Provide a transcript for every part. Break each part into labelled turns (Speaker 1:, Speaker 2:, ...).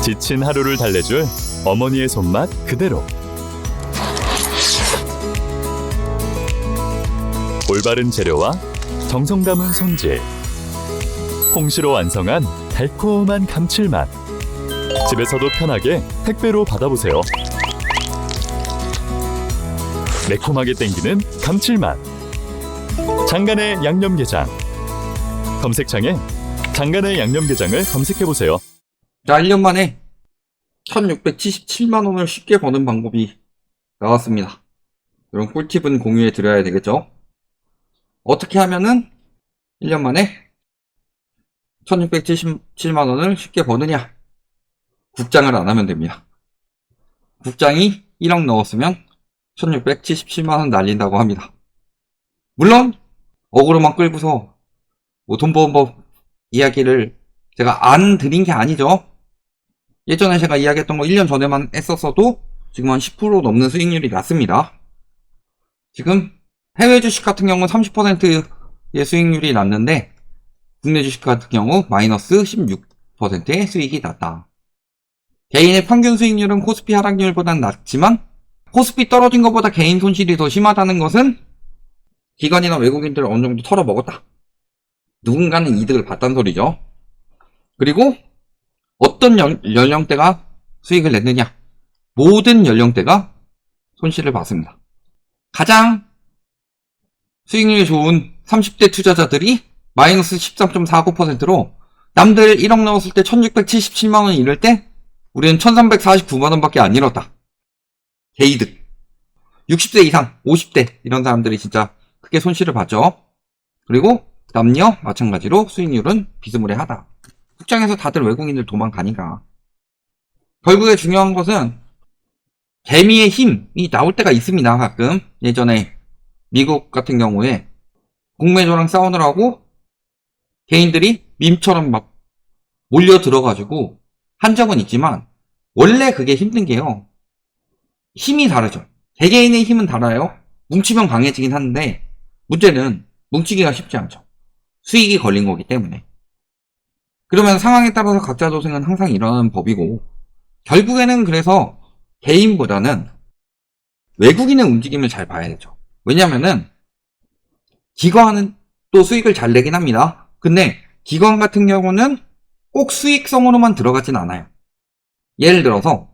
Speaker 1: 지친 하루를 달래줄 어머니의 손맛 그대로. 올바른 재료와 정성 담은 손질. 홍시로 완성한 달콤한 감칠맛. 집에서도 편하게 택배로 받아보세요. 매콤하게 땡기는 감칠맛. 장간의 양념게장. 검색창에 장간의 양념게장을 검색해보세요.
Speaker 2: 자, 1년 만에 1677만원을 쉽게 버는 방법이 나왔습니다. 이런 꿀팁은 공유해 드려야 되겠죠? 어떻게 하면은 1년 만에 1677만원을 쉽게 버느냐? 국장을 안 하면 됩니다. 국장이 1억 넣었으면 1677만원 날린다고 합니다. 물론 어그로만 끌고서 돈 버는 법 이야기를 제가 안 드린 게 아니죠. 예전에 제가 이야기했던 거 1년 전에만 했었어도 지금 한 10% 넘는 수익률이 났습니다. 지금 해외 주식 같은 경우는 30%의 수익률이 났는데 국내 주식 같은 경우 마이너스 16%의 수익이 났다. 개인의 평균 수익률은 코스피 하락률보다는 낮지만 코스피 떨어진 것보다 개인 손실이 더 심하다는 것은 기관이나 외국인들을 어느 정도 털어먹었다. 누군가는 이득을 봤다는 소리죠. 그리고 어떤 연령대가 수익을 냈느냐? 모든 연령대가 손실을 봤습니다. 가장 수익률이 좋은 30대 투자자들이 마이너스 13.49%로 남들 1억 넣었을 때 1677만원 잃을 때 우리는 1349만원 밖에 안 잃었다. 개이득. 60대 이상, 50대 이런 사람들이 진짜 크게 손실을 봤죠. 그리고 남녀 마찬가지로 수익률은 비스무리하다. 국장에서 다들 외국인들 도망가니까. 결국에 중요한 것은 개미의 힘이 나올 때가 있습니다. 가끔 예전에 미국 같은 경우에 공매도랑 싸우느라고 개인들이 밈처럼 막 몰려 들어가지고 한 적은 있지만 원래 그게 힘든 게요. 힘이 다르죠. 개개인의 힘은 달라요. 뭉치면 강해지긴 하는데 문제는 뭉치기가 쉽지 않죠. 수익이 걸린 거기 때문에. 그러면 상황에 따라서 각자 도생은 항상 일어나는 법이고 결국에는 그래서 개인보다는 외국인의 움직임을 잘 봐야 되죠. 왜냐면은 기관은 또 수익을 잘 내긴 합니다. 근데 기관 같은 경우는 꼭 수익성으로만 들어가진 않아요. 예를 들어서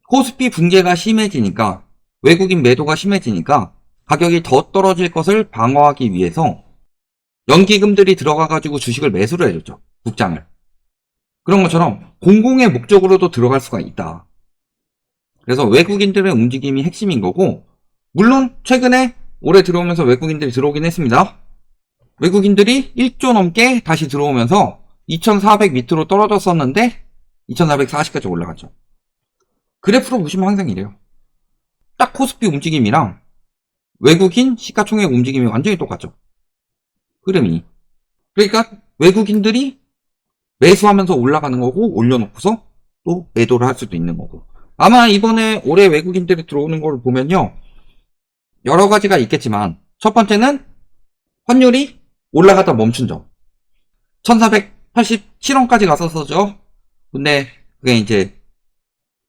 Speaker 2: 코스피 붕괴가 심해지니까 외국인 매도가 심해지니까 가격이 더 떨어질 것을 방어하기 위해서 연기금들이 들어가가지고 주식을 매수를 해줬죠. 국장을. 그런 것처럼 공공의 목적으로도 들어갈 수가 있다. 그래서 외국인들의 움직임이 핵심인 거고 물론 최근에 올해 들어오면서 외국인들이 들어오긴 했습니다. 외국인들이 1조 넘게 다시 들어오면서 2400 밑으로 떨어졌었는데 2440까지 올라갔죠. 그래프로 보시면 항상 이래요. 딱 코스피 움직임이랑 외국인 시가총액 움직임이 완전히 똑같죠. 흐름이. 그러니까 외국인들이 매수하면서 올라가는 거고 올려놓고서 또 매도를 할 수도 있는 거고. 아마 이번에 올해 외국인들이 들어오는 걸 보면요. 여러 가지가 있겠지만 첫 번째는 환율이 올라가다 멈춘 점. 1487원까지 갔었죠. 근데 그게 이제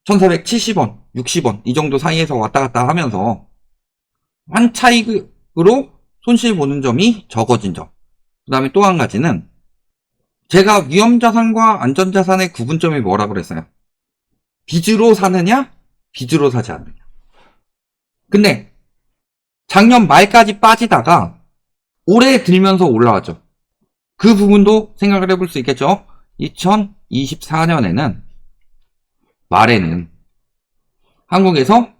Speaker 2: 1470원, 60원 이 정도 사이에서 왔다 갔다 하면서 한 차익으로 손실 보는 점이 적어진 점. 그 다음에 또 한 가지는 제가 위험자산과 안전자산의 구분점이 뭐라 그랬어요? 빚으로 사느냐? 빚으로 사지 않느냐. 근데 작년 말까지 빠지다가 올해 들면서 올라왔죠. 그 부분도 생각을 해볼 수 있겠죠. 2024년에는 말에는 한국에서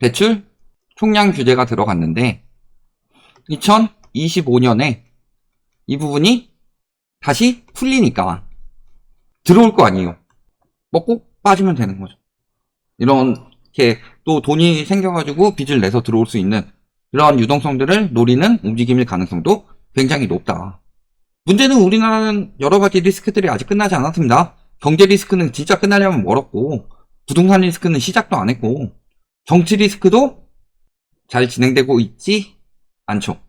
Speaker 2: 대출 총량 규제가 들어갔는데 2025년에 이 부분이 다시 풀리니까 들어올 거 아니에요. 먹고 빠지면 되는 거죠. 이렇게 또 돈이 생겨가지고 빚을 내서 들어올 수 있는 이런 유동성들을 노리는 움직임일 가능성도 굉장히 높다. 문제는 우리나라는 여러 가지 리스크들이 아직 끝나지 않았습니다. 경제 리스크는 진짜 끝나려면 멀었고 부동산 리스크는 시작도 안 했고 정치 리스크도 잘 진행되고 있지 않죠.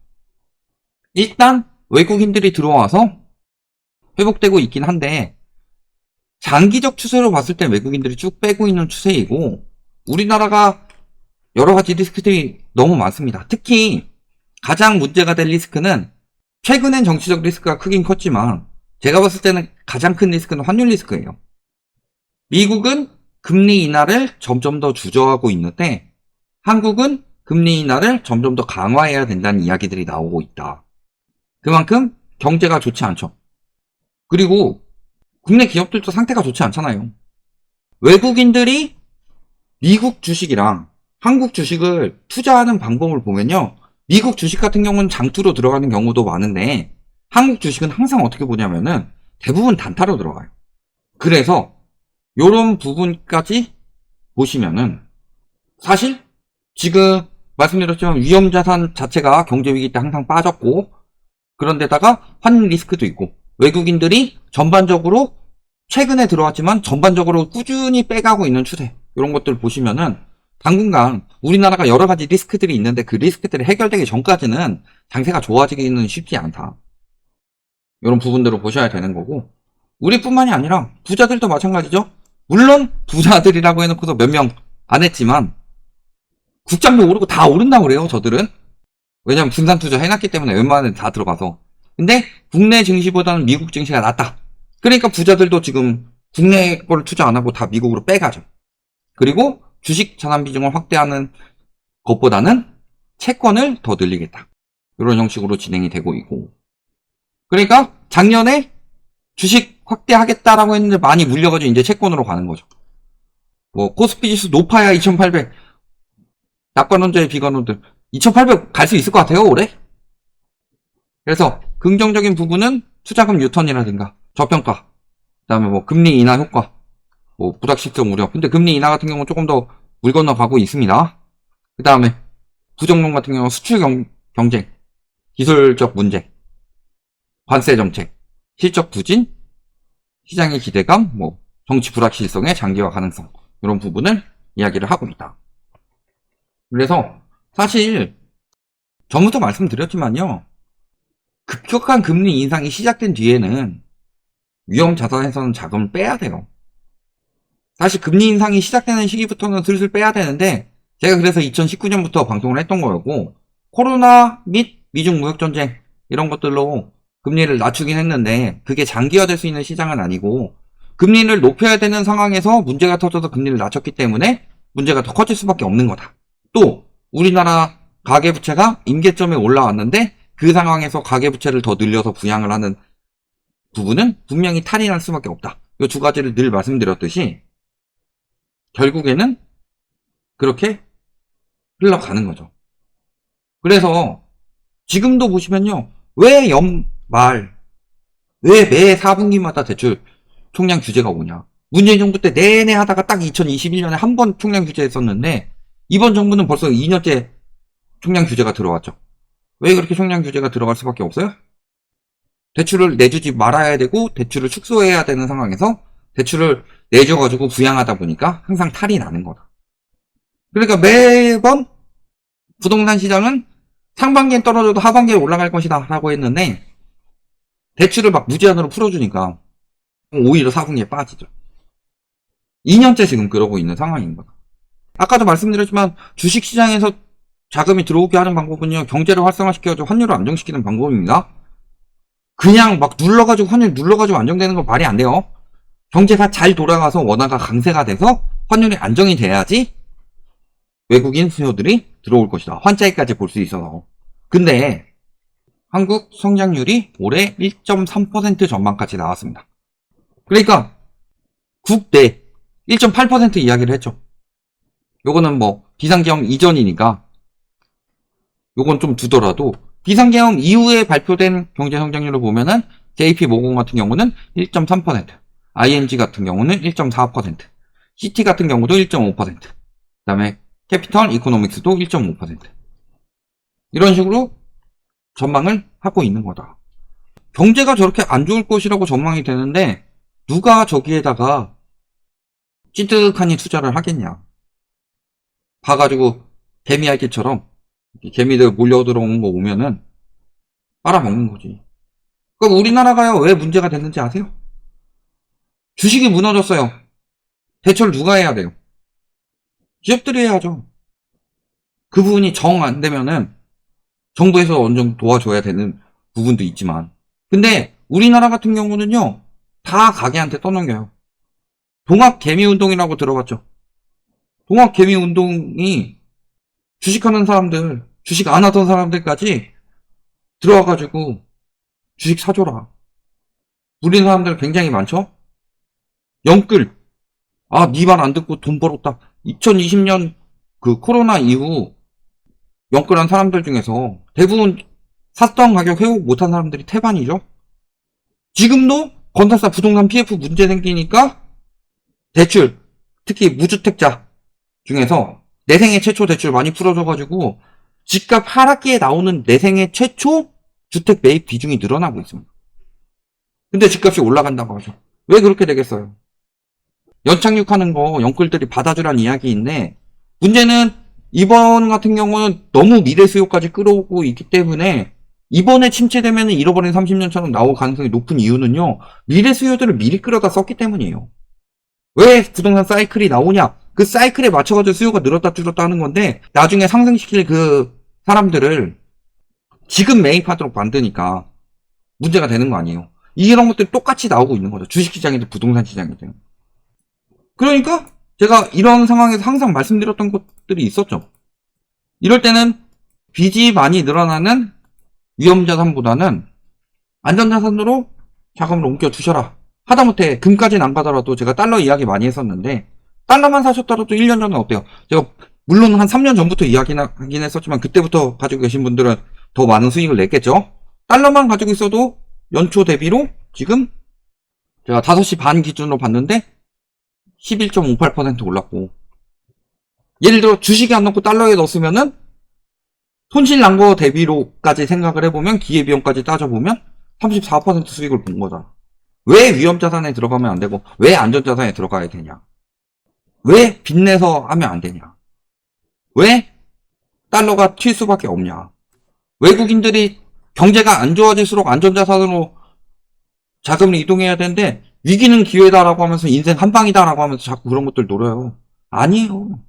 Speaker 2: 일단 외국인들이 들어와서 회복되고 있긴 한데 장기적 추세로 봤을 때 외국인들이 쭉 빼고 있는 추세이고, 우리나라가 여러 가지 리스크들이 너무 많습니다. 특히 가장 문제가 될 리스크는, 최근엔 정치적 리스크가 크긴 컸지만 제가 봤을 때는 가장 큰 리스크는 환율 리스크예요. 미국은 금리 인하를 점점 더 주저하고 있는데 한국은 금리 인하를 점점 더 강화해야 된다는 이야기들이 나오고 있다. 그만큼 경제가 좋지 않죠. 그리고 국내 기업들도 상태가 좋지 않잖아요. 외국인들이 미국 주식이랑 한국 주식을 투자하는 방법을 보면요, 미국 주식 같은 경우는 장투로 들어가는 경우도 많은데 한국 주식은 항상 어떻게 보냐면은 대부분 단타로 들어가요. 그래서 요런 부분까지 보시면은 사실 지금 말씀드렸지만 위험자산 자체가 경제위기 때 항상 빠졌고, 그런데다가 환율 리스크도 있고, 외국인들이 전반적으로 최근에 들어왔지만 전반적으로 꾸준히 빼가고 있는 추세, 이런 것들 보시면은 당분간 우리나라가 여러 가지 리스크들이 있는데 그 리스크들이 해결되기 전까지는 장세가 좋아지기는 쉽지 않다. 이런 부분들을 보셔야 되는 거고, 우리뿐만이 아니라 부자들도 마찬가지죠. 물론 부자들이라고 해놓고서 몇 명 안 했지만 국장도 오르고 다 오른다고 그래요, 저들은. 왜냐면 분산 투자 해놨기 때문에 웬만하면 다 들어가서. 근데 국내 증시보다는 미국 증시가 낫다. 그러니까 부자들도 지금 국내 걸 투자 안 하고 다 미국으로 빼가죠. 그리고 주식 자산 비중을 확대하는 것보다는 채권을 더 늘리겠다. 이런 형식으로 진행이 되고 있고. 그러니까 작년에 주식 확대하겠다라고 했는데 많이 물려가지고 이제 채권으로 가는 거죠. 뭐 코스피 지수 높아야 2800, 낙관론자의 비관론들 2800 갈 수 있을 것 같아요, 올해. 그래서 긍정적인 부분은 투자금 유턴이라든가 저평가, 그 다음에 뭐 금리 인하 효과, 뭐 부닥실적 우려. 근데 금리 인하 같은 경우는 조금 더 물 건너가고 있습니다. 그 다음에 부정론 같은 경우는 수출 경쟁, 기술적 문제, 관세 정책, 실적 부진, 시장의 기대감, 뭐 정치 불확실성의 장기화 가능성, 이런 부분을 이야기를 하고 있다. 그래서 사실 전부터 말씀드렸지만요, 급격한 금리 인상이 시작된 뒤에는 위험 자산에서는 자금을 빼야 돼요. 사실 금리 인상이 시작되는 시기부터는 슬슬 빼야 되는데, 제가 그래서 2019년부터 방송을 했던 거였고, 코로나 및 미중 무역 전쟁 이런 것들로 금리를 낮추긴 했는데 그게 장기화될 수 있는 시장은 아니고, 금리를 높여야 되는 상황에서 문제가 터져서 금리를 낮췄기 때문에 문제가 더 커질 수밖에 없는 거다. 또 우리나라 가계부채가 임계점에 올라왔는데 그 상황에서 가계부채를 더 늘려서 부양을 하는 부분은 분명히 탈이 날 수밖에 없다. 이 두 가지를 늘 말씀드렸듯이 결국에는 그렇게 흘러가는 거죠. 그래서 지금도 보시면요, 왜 연말, 왜 매 4분기마다 대출 총량 규제가 오냐. 문재인 정부 때 내내 하다가 딱 2021년에 한 번 총량 규제 했었는데 이번 정부는 벌써 2년째 총량 규제가 들어왔죠. 왜 그렇게 총량 규제가 들어갈 수밖에 없어요? 대출을 내주지 말아야 되고 대출을 축소해야 되는 상황에서 대출을 내줘가지고 부양하다 보니까 항상 탈이 나는 거다. 그러니까 매번 부동산 시장은 상반기엔 떨어져도 하반기에 올라갈 것이다 라고 했는데 대출을 막 무제한으로 풀어주니까 오히려 4분기에 빠지죠. 2년째 지금 그러고 있는 상황인 거다. 아까도 말씀드렸지만 주식시장에서 자금이 들어오게 하는 방법은요, 경제를 활성화시켜가지고 환율을 안정시키는 방법입니다. 그냥 막 눌러가지고 환율 눌러가지고 안정되는 건 말이 안 돼요. 경제가 잘 돌아가서 원화가 강세가 돼서 환율이 안정이 돼야지 외국인 수요들이 들어올 것이다. 환차익까지 볼 수 있어서. 근데 한국 성장률이 올해 1.3% 전망까지 나왔습니다. 그러니까 국내 1.8% 이야기를 했죠. 요거는 뭐 비상계엄 이전이니까 요건 좀 두더라도 비상계엄 이후에 발표된 경제성장률을 보면은 JP모건 같은 경우는 1.3%, ING 같은 경우는 1.4%, CT 같은 경우도 1.5%, 그 다음에 캐피털 이코노믹스도 1.5%. 이런 식으로 전망을 하고 있는 거다. 경제가 저렇게 안 좋을 것이라고 전망이 되는데 누가 저기에다가 찌득하니 투자를 하겠냐. 봐가지고 개미알기처럼 개미들 몰려들어오는 거 오면은 빨아먹는 거지. 그럼 우리나라가요, 왜 문제가 됐는지 아세요? 주식이 무너졌어요. 대처를 누가 해야 돼요? 기업들이 해야죠. 그 부분이 정 안 되면은 정부에서 어느 정도 도와줘야 되는 부분도 있지만, 근데 우리나라 같은 경우는요, 다 가게한테 떠넘겨요. 동학개미운동이라고 들어봤죠? 동학개미운동이 주식하는 사람들, 주식 안 하던 사람들까지 들어와가지고 주식 사줘라. 우리 사람들 굉장히 많죠? 영끌. 아, 네 말 안 듣고 돈 벌었다. 2020년 그 코로나 이후 영끌한 사람들 중에서 대부분 샀던 가격 회복 못한 사람들이 태반이죠. 지금도 건설사 부동산 PF 문제 생기니까 대출, 특히 무주택자 중에서 내 생애 최초 대출 많이 풀어줘가지고 집값 하락기에 나오는 내 생애 최초 주택 매입 비중이 늘어나고 있습니다. 근데 집값이 올라간다고 하죠. 왜 그렇게 되겠어요? 연착륙하는 거 영끌들이 받아주란 이야기인데, 문제는 이번 같은 경우는 너무 미래 수요까지 끌어오고 있기 때문에 이번에 침체되면 잃어버린 30년처럼 나올 가능성이 높은 이유는요, 미래 수요들을 미리 끌어다 썼기 때문이에요. 왜 부동산 사이클이 나오냐? 그 사이클에 맞춰가지고 수요가 늘었다 줄었다 하는 건데, 나중에 상승시킬 그 사람들을 지금 매입하도록 만드니까 문제가 되는 거 아니에요. 이런 것들이 똑같이 나오고 있는 거죠. 주식시장이든 부동산 시장이든. 그러니까 제가 이런 상황에서 항상 말씀드렸던 것들이 있었죠. 이럴 때는 빚이 많이 늘어나는 위험자산보다는 안전자산으로 자금을 옮겨 두셔라. 하다못해 금까지는 안 가더라도, 제가 달러 이야기 많이 했었는데 달러만 사셨더라도 1년 전에 어때요? 제가 물론 한 3년 전부터 이야기하긴 했었지만 그때부터 가지고 계신 분들은 더 많은 수익을 냈겠죠. 달러만 가지고 있어도 연초 대비로 지금 제가 5시 반 기준으로 봤는데 11.58% 올랐고, 예를 들어 주식에 안 넣고 달러에 넣었으면은 손실 난 거 대비로까지 생각을 해보면, 기회비용까지 따져보면 34% 수익을 본 거잖아. 왜 위험자산에 들어가면 안 되고 왜 안전자산에 들어가야 되냐? 왜 빚내서 하면 안 되냐? 왜 달러가 튈 수밖에 없냐? 외국인들이 경제가 안 좋아질수록 안전자산으로 자금을 이동해야 되는데 위기는 기회다라고 하면서 인생 한방이다라고 하면서 자꾸 그런 것들 노려요. 아니에요.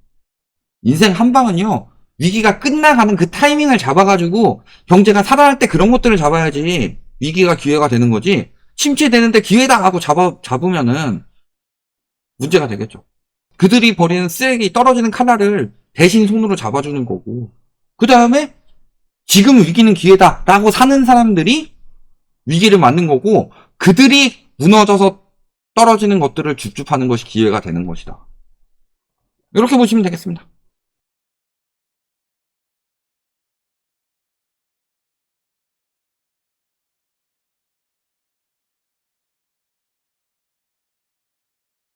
Speaker 2: 인생 한방은요, 위기가 끝나가는 그 타이밍을 잡아가지고 경제가 살아날 때 그런 것들을 잡아야지 위기가 기회가 되는 거지, 침체되는데 기회다 하고 잡으면은 문제가 되겠죠. 그들이 버리는 쓰레기, 떨어지는 칼날을 대신 손으로 잡아주는 거고, 그 다음에 지금 위기는 기회다 라고 사는 사람들이 위기를 맞는 거고, 그들이 무너져서 떨어지는 것들을 줍줍하는 것이 기회가 되는 것이다. 이렇게 보시면 되겠습니다.